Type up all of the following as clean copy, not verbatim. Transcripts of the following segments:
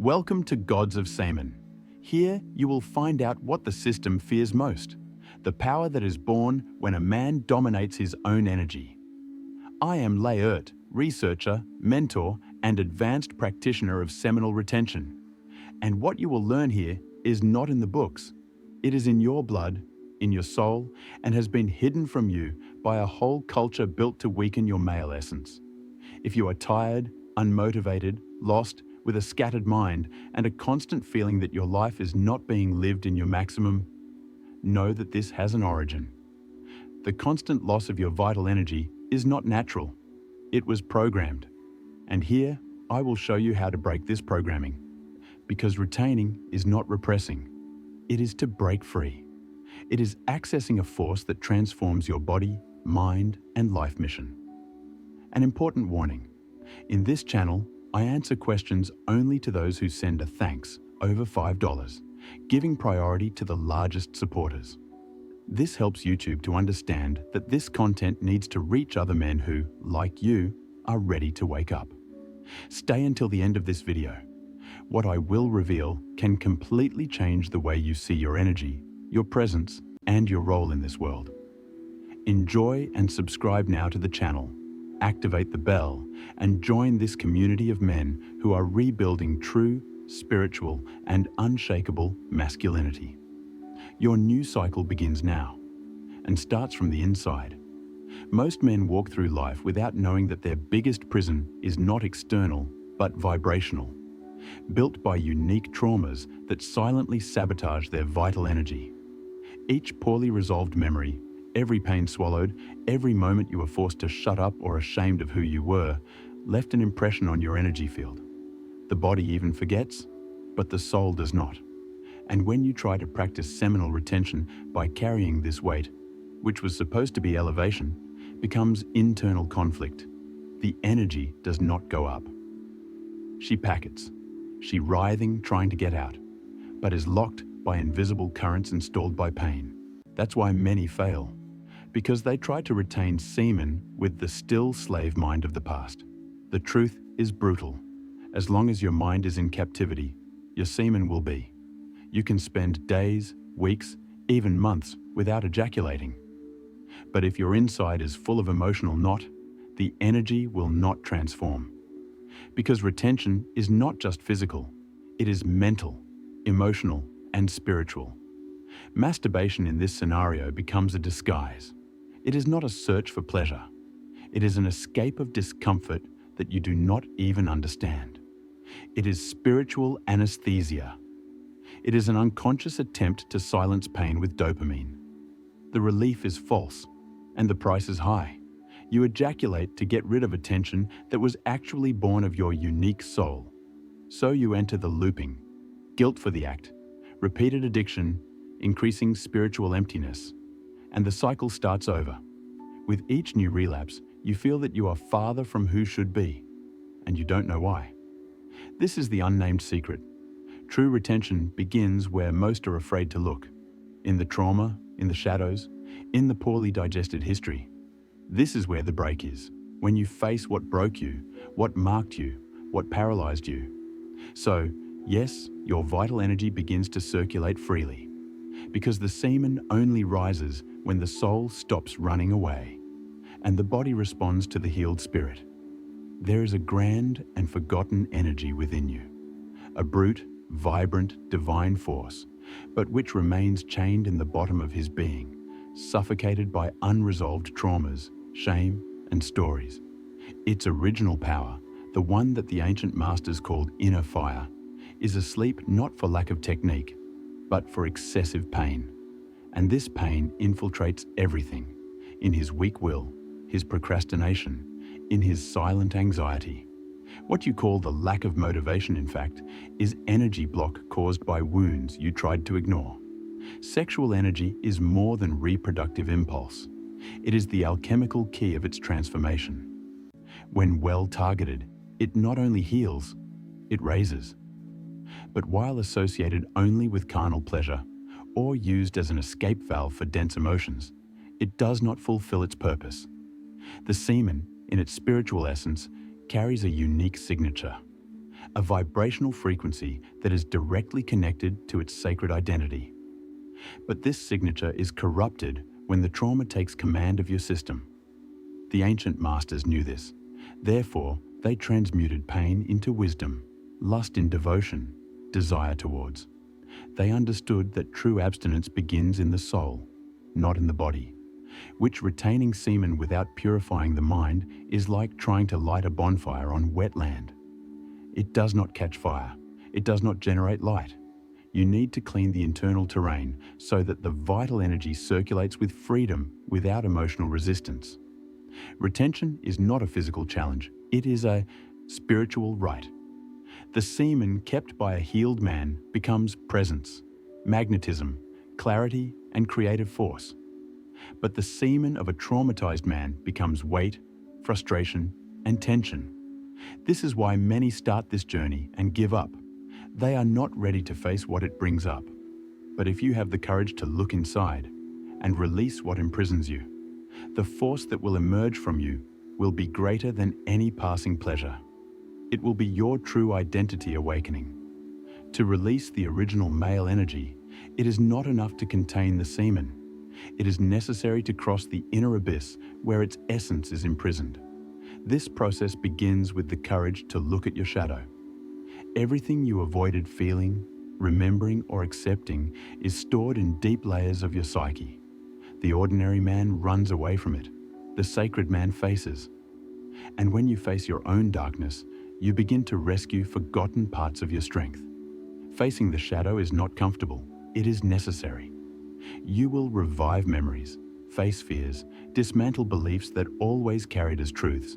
Welcome to Gods of SEMEN. Here you will find out what the system fears most, the power that is born when a man dominates his own energy. I am shorturl.at, researcher, mentor, and advanced practitioner of seminal retention. And what you will learn here is not in the books. It is in your blood, in your soul, and has been hidden from you by a whole culture built to weaken your male essence. If you are tired, unmotivated, lost, with a scattered mind, and a constant feeling that your life is not being lived in your maximum, know that this has an origin. The constant loss of your vital energy is not natural. It was programmed. And here, I will show you how to break this programming. Because retaining is not repressing. It is to break free. It is accessing a force that transforms your body, mind, and life mission. An important warning. In this channel, I answer questions only to those who send a thanks over $5, giving priority to the largest supporters. This helps YouTube to understand that this content needs to reach other men who, like you, are ready to wake up. Stay until the end of this video. What I will reveal can completely change the way you see your energy, your presence, and your role in this world. Enjoy and subscribe now to the channel. Activate the bell and join this community of men who are rebuilding true, spiritual, and unshakable masculinity. Your new cycle begins now and starts from the inside. Most men walk through life without knowing that their biggest prison is not external, but vibrational, built by unique traumas that silently sabotage their vital energy. Each poorly resolved memory, every pain swallowed, every moment you were forced to shut up or ashamed of who you were, left an impression on your energy field. The body even forgets, but the soul does not. And when you try to practice seminal retention by carrying this weight, which was supposed to be elevation, becomes internal conflict. The energy does not go up. She packets, she writhing trying to get out, but is locked by invisible currents installed by pain. That's why many fail. Because they try to retain semen with the still slave mind of the past. The truth is brutal. As long as your mind is in captivity, your semen will be. You can spend days, weeks, even months without ejaculating. But if your inside is full of emotional knot, the energy will not transform. Because retention is not just physical, it is mental, emotional, and spiritual. Masturbation in this scenario becomes a disguise. It is not a search for pleasure. It is an escape of discomfort that you do not even understand. It is spiritual anesthesia. It is an unconscious attempt to silence pain with dopamine. The relief is false, and the price is high. You ejaculate to get rid of a tension that was actually born of your unique soul. So you enter the looping, guilt for the act, repeated addiction, increasing spiritual emptiness, and the cycle starts over. With each new relapse, you feel that you are farther from who should be, and you don't know why. This is the unnamed secret. True retention begins where most are afraid to look. In the trauma, in the shadows, in the poorly digested history. This is where the break is, when you face what broke you, what marked you, what paralyzed you. So, yes, your vital energy begins to circulate freely, because the semen only rises when the soul stops running away, and the body responds to the healed spirit. There is a grand and forgotten energy within you, a brute, vibrant, divine force, but which remains chained in the bottom of his being, suffocated by unresolved traumas, shame, and stories. Its original power, the one that the ancient masters called inner fire, is asleep not for lack of technique, but for excessive pain. And this pain infiltrates everything, in his weak will, his procrastination, in his silent anxiety. What you call the lack of motivation, in fact, is energy block caused by wounds you tried to ignore. Sexual energy is more than reproductive impulse. It is the alchemical key of its transformation. When well targeted, it not only heals, it raises. But while associated only with carnal pleasure, or used as an escape valve for dense emotions, it does not fulfill its purpose. The semen, in its spiritual essence, carries a unique signature, a vibrational frequency that is directly connected to its sacred identity. But this signature is corrupted when the trauma takes command of your system. The ancient masters knew this. Therefore, they transmuted pain into wisdom, lust in devotion, desire towards. They understood that true abstinence begins in the soul, not in the body, which retaining semen without purifying the mind is like trying to light a bonfire on wet land. It does not catch fire. It does not generate light. You need to clean the internal terrain so that the vital energy circulates with freedom without emotional resistance. Retention is not a physical challenge. It is a spiritual right. The semen kept by a healed man becomes presence, magnetism, clarity, and creative force. But the semen of a traumatized man becomes weight, frustration, and tension. This is why many start this journey and give up. They are not ready to face what it brings up. But if you have the courage to look inside and release what imprisons you, the force that will emerge from you will be greater than any passing pleasure. It will be your true identity awakening. To release the original male energy, it is not enough to contain the semen. It is necessary to cross the inner abyss where its essence is imprisoned. This process begins with the courage to look at your shadow. Everything you avoided feeling, remembering, or accepting is stored in deep layers of your psyche. The ordinary man runs away from it. The sacred man faces. And when you face your own darkness, you begin to rescue forgotten parts of your strength. Facing the shadow is not comfortable. It is necessary. You will revive memories, face fears, dismantle beliefs that always carried as truths.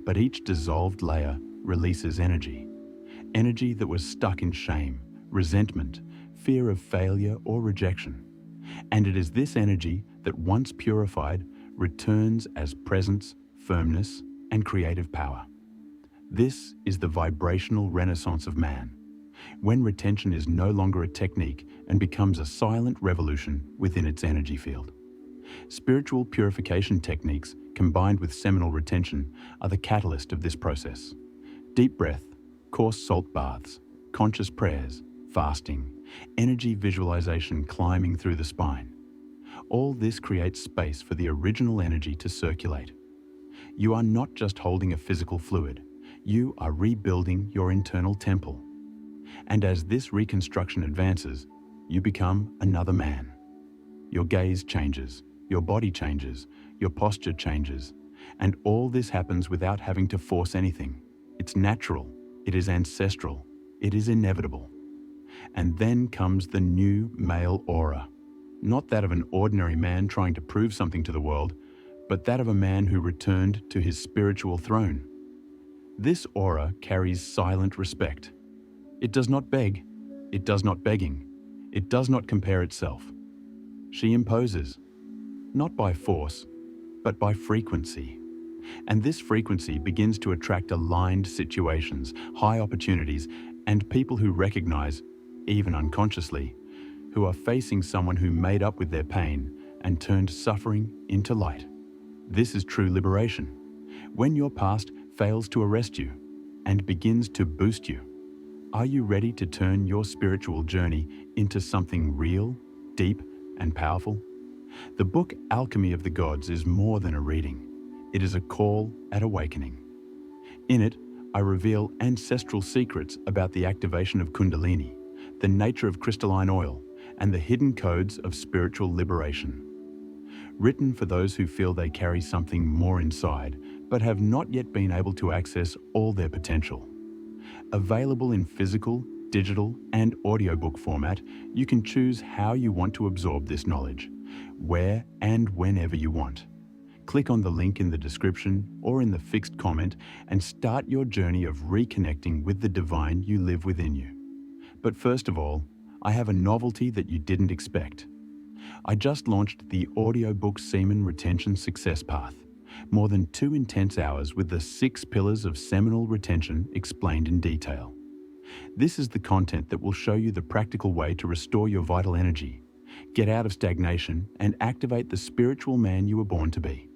But each dissolved layer releases energy. Energy that was stuck in shame, resentment, fear of failure or rejection. And it is this energy that, once purified, returns as presence, firmness, and creative power. This is the vibrational renaissance of man, when retention is no longer a technique and becomes a silent revolution within its energy field. Spiritual purification techniques combined with seminal retention are the catalyst of this process. Deep breath, coarse salt baths, conscious prayers, fasting, energy visualization climbing through the spine. All this creates space for the original energy to circulate. You are not just holding a physical fluid, you are rebuilding your internal temple. And as this reconstruction advances, you become another man. Your gaze changes, your body changes, your posture changes, and all this happens without having to force anything. It's natural, it is ancestral, it is inevitable. And then comes the new male aura. Not that of an ordinary man trying to prove something to the world, but that of a man who returned to his spiritual throne. This aura carries silent respect. It does not beg, it does not begging, it does not compare itself. She imposes, not by force, but by frequency. And this frequency begins to attract aligned situations, high opportunities, and people who recognize, even unconsciously, who are facing someone who made up with their pain and turned suffering into light. This is true liberation, when your past fails to arrest you and begins to boost you. Are you ready to turn your spiritual journey into something real, deep, and powerful? The book Alchemy of the Gods is more than a reading. It is a call at awakening. In it, I reveal ancestral secrets about the activation of Kundalini, the nature of crystalline oil, and the hidden codes of spiritual liberation. Written for those who feel they carry something more inside, but have not yet been able to access all their potential. Available in physical, digital, and audiobook format, you can choose how you want to absorb this knowledge, where and whenever you want. Click on the link in the description or in the fixed comment and start your journey of reconnecting with the divine you live within you. But first of all, I have a novelty that you didn't expect. I just launched the audiobook Semen Retention Success Path. More than 2 intense hours with the 6 pillars of seminal retention explained in detail. This is the content that will show you the practical way to restore your vital energy, get out of stagnation, and activate the spiritual man you were born to be.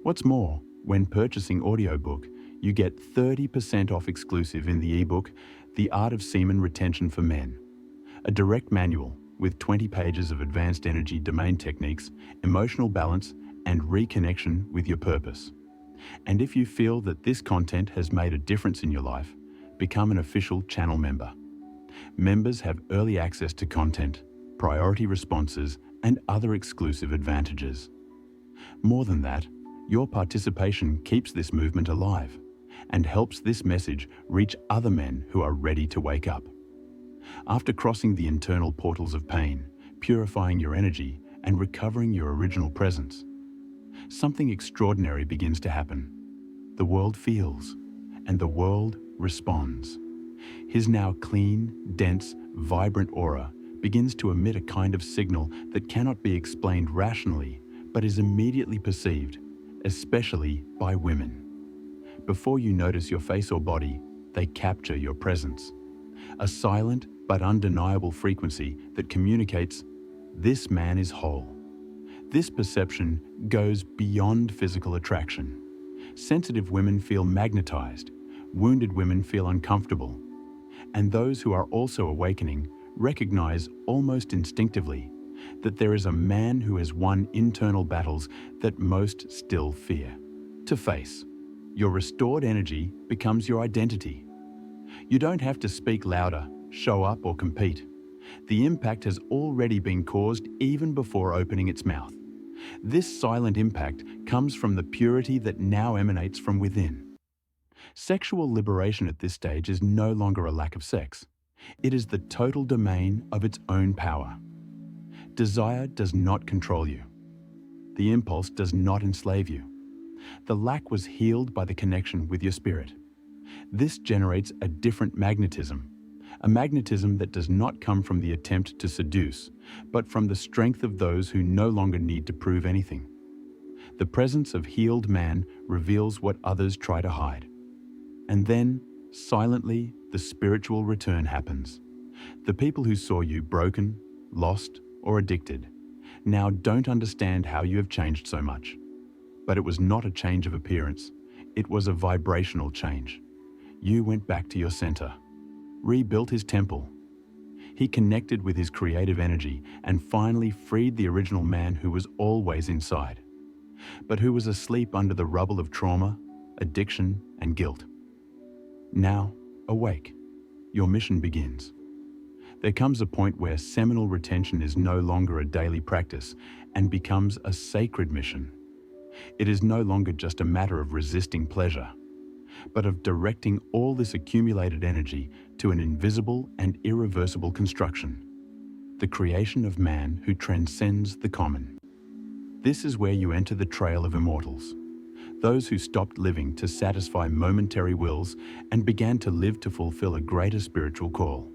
What's more, when purchasing audiobook, you get 30% off exclusive in the ebook, The Art of Semen Retention for Men, a direct manual with 20 pages of advanced energy domain techniques, emotional balance, and reconnection with your purpose. And if you feel that this content has made a difference in your life, become an official channel member. Members have early access to content, priority responses, and other exclusive advantages. More than that, your participation keeps this movement alive and helps this message reach other men who are ready to wake up. After crossing the internal portals of pain, purifying your energy, and recovering your original presence, something extraordinary begins to happen. The world feels, and the world responds. His now clean, dense, vibrant aura begins to emit a kind of signal that cannot be explained rationally, but is immediately perceived, especially by women. Before you notice your face or body, they capture your presence. A silent but undeniable frequency that communicates, "This man is whole." This perception goes beyond physical attraction. Sensitive women feel magnetized, wounded women feel uncomfortable, and those who are also awakening recognize almost instinctively that there is a man who has won internal battles that most still fear to face. Your restored energy becomes your identity. You don't have to speak louder, show up, or compete. The impact has already been caused even before opening its mouth. This silent impact comes from the purity that now emanates from within. Sexual liberation at this stage is no longer a lack of sex. It is the total domain of its own power. Desire does not control you. The impulse does not enslave you. The lack was healed by the connection with your spirit. This generates a different magnetism, a magnetism that does not come from the attempt to seduce, but from the strength of those who no longer need to prove anything. The presence of healed man reveals what others try to hide. And then, silently, the spiritual return happens. The people who saw you broken, lost, or addicted now don't understand how you have changed so much. But it was not a change of appearance. It was a vibrational change. You went back to your center, rebuilt his temple. He connected with his creative energy and finally freed the original man who was always inside, but who was asleep under the rubble of trauma, addiction, and guilt. Now, awake. Your mission begins. There comes a point where seminal retention is no longer a daily practice and becomes a sacred mission. It is no longer just a matter of resisting pleasure, but of directing all this accumulated energy to an invisible and irreversible construction, the creation of man who transcends the common. This is where you enter the trail of immortals, those who stopped living to satisfy momentary wills and began to live to fulfill a greater spiritual call.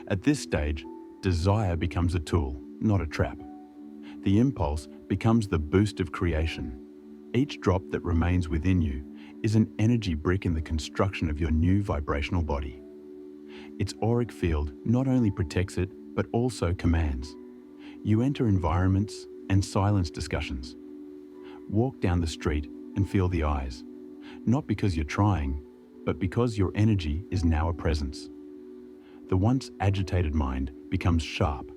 At this stage, desire becomes a tool, not a trap. The impulse becomes the boost of creation. Each drop that remains within you is an energy brick in the construction of your new vibrational body. Its auric field not only protects it, but also commands. You enter environments and silence discussions. Walk down the street and feel the eyes, not because you're trying, but because your energy is now a presence. The once agitated mind becomes sharp.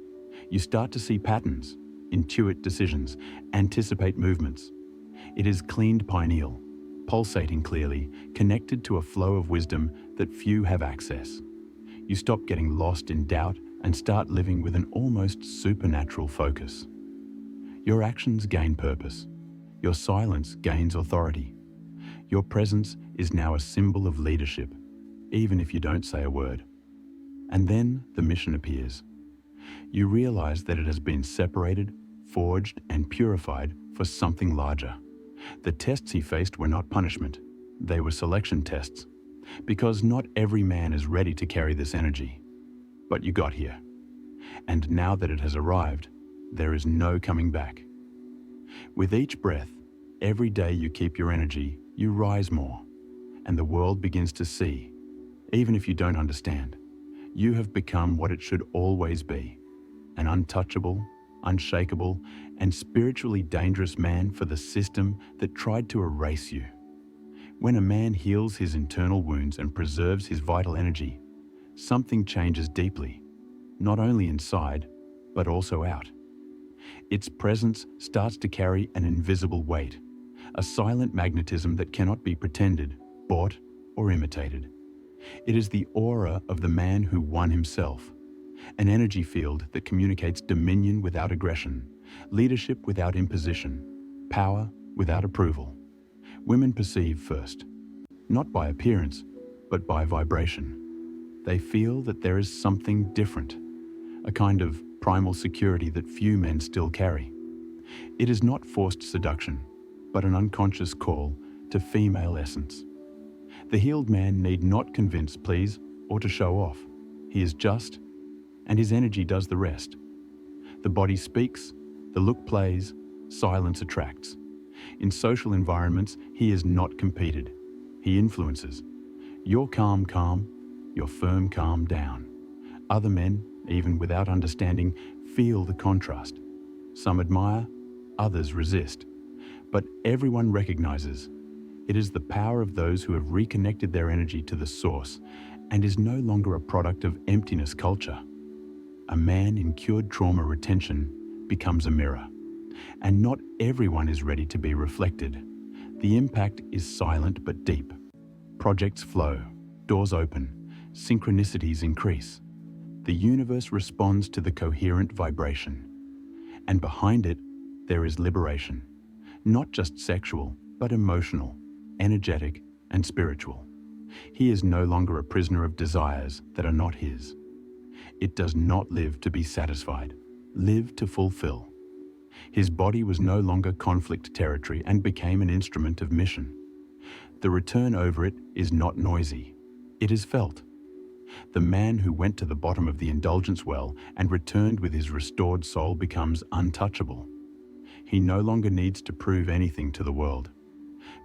You start to see patterns, intuit decisions, anticipate movements. It is cleaned pineal, pulsating clearly, connected to a flow of wisdom that few have access. You stop getting lost in doubt and start living with an almost supernatural focus. Your actions gain purpose. Your silence gains authority. Your presence is now a symbol of leadership, even if you don't say a word. And then the mission appears. You realize that it has been separated, forged, and purified for something larger. The tests he faced were not punishment. They were selection tests, because not every man is ready to carry this energy. But you got here. And now that it has arrived, there is no coming back. With each breath, every day you keep your energy, you rise more, and the world begins to see, even if you don't understand. You have become what it should always be, an untouchable, unshakable, and spiritually dangerous man for the system that tried to erase you. When a man heals his internal wounds and preserves his vital energy, something changes deeply, not only inside, but also out. Its presence starts to carry an invisible weight, a silent magnetism that cannot be pretended, bought, or imitated. It is the aura of the man who won himself, an energy field that communicates dominion without aggression, leadership without imposition, power without approval. Women perceive first, not by appearance, but by vibration. They feel that there is something different, a kind of primal security that few men still carry. It is not forced seduction, but an unconscious call to female essence. The healed man need not convince, please, or to show off. He is just, and his energy does the rest. The body speaks, the look plays, silence attracts. In social environments, he is not competed. He influences. You're calm, you're firm, calm down. Other men, even without understanding, feel the contrast. Some admire, others resist. But everyone recognizes it is the power of those who have reconnected their energy to the source and is no longer a product of emptiness culture. A man in cured trauma retention becomes a mirror, and not everyone is ready to be reflected. The impact is silent but deep. Projects flow, doors open, synchronicities increase. The universe responds to the coherent vibration. And behind it, there is liberation. Not just sexual, but emotional, energetic, and spiritual. He is no longer a prisoner of desires that are not his. It does not live to be satisfied, live to fulfill. His body was no longer conflict territory and became an instrument of mission. The return over it is not noisy, it is felt. The man who went to the bottom of the indulgence well and returned with his restored soul becomes untouchable. He no longer needs to prove anything to the world,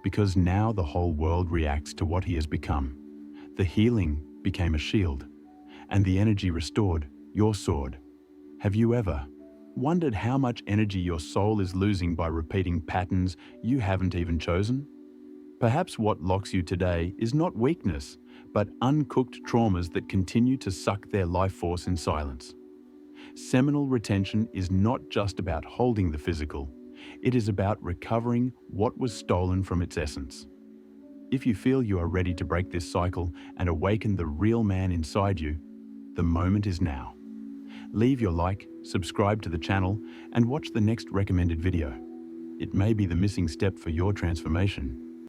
because now the whole world reacts to what he has become. The healing became a shield, and the energy restored, your sword. Have you ever wondered how much energy your soul is losing by repeating patterns you haven't even chosen? Perhaps what locks you today is not weakness, but uncooked traumas that continue to suck their life force in silence. Seminal retention is not just about holding the physical, it is about recovering what was stolen from its essence. If you feel you are ready to break this cycle and awaken the real man inside you, the moment is now. Leave your like, subscribe to the channel, and watch the next recommended video. It may be the missing step for your transformation.